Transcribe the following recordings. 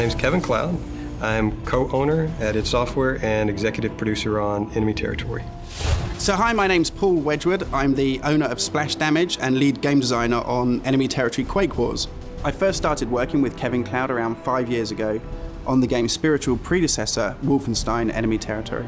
name's Kevin Cloud. I'm co-owner at id Software and executive producer on Enemy Territory. So hi, my name's Paul Wedgwood. I'm the owner of Splash Damage and lead game designer on Enemy Territory Quake Wars. I first started working with Kevin Cloud around 5 years ago on the game's spiritual predecessor, Wolfenstein Enemy Territory.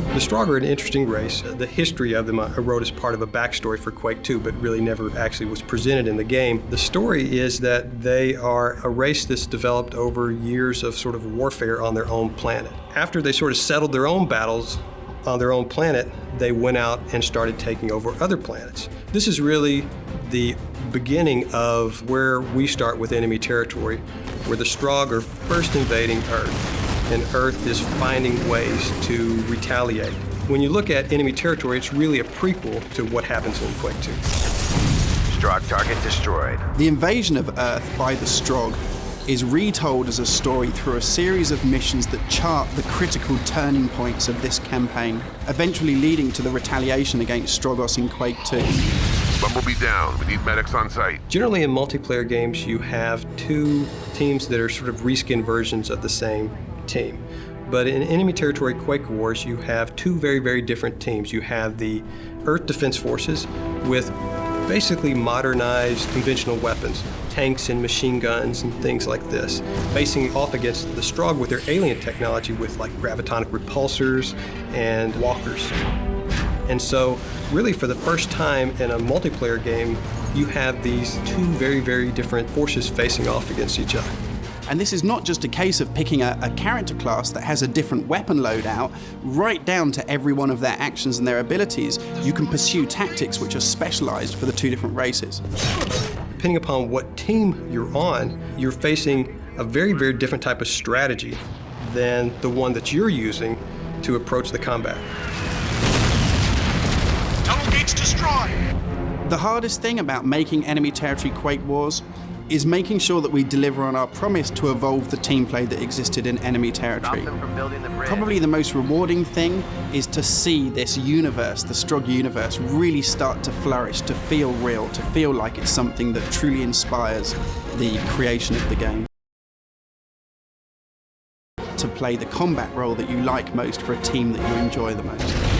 The Strogg are an interesting race. The history of them I wrote as part of a backstory for Quake 2, but really never actually was presented in the game. The story is that they are a race that's developed over years of sort of warfare on their own planet. After they sort of settled their own battles on their own planet, they went out and started taking over other planets. This is really the beginning of where we start with Enemy Territory, where the Strogg are first invading Earth, and Earth is finding ways to retaliate. When you look at Enemy Territory, it's really a prequel to what happens in Quake 2. Strogg target destroyed. The invasion of Earth by the Strogg is retold as a story through a series of missions that chart the critical turning points of this campaign, eventually leading to the retaliation against Stroggos in Quake 2. Bumblebee down. We need medics on site. Generally in multiplayer games, you have two teams that are sort of reskin versions of the same team. But in Enemy Territory Quake Wars, you have two very, very different teams. You have the Earth Defense Forces with basically modernized conventional weapons, tanks and machine guns and things like this, facing off against the Strogg with their alien technology with like gravitonic repulsors and walkers. And so really for the first time in a multiplayer game, you have these two very, very different forces facing off against each other. And this is not just a case of picking a character class that has a different weapon loadout, right down to every one of their actions and their abilities. You can pursue tactics which are specialized for the two different races. Depending upon what team you're on, you're facing a very, very different type of strategy than the one that you're using to approach the combat. Tunnel gates destroyed! The hardest thing about making Enemy Territory Quake Wars is making sure that we deliver on our promise to evolve the team play that existed in Enemy Territory. Stop them from building the bridge. Probably the most rewarding thing is to see this universe, the Strogg universe, really start to flourish, to feel real, to feel like it's something that truly inspires the creation of the game. To play the combat role that you like most for a team that you enjoy the most.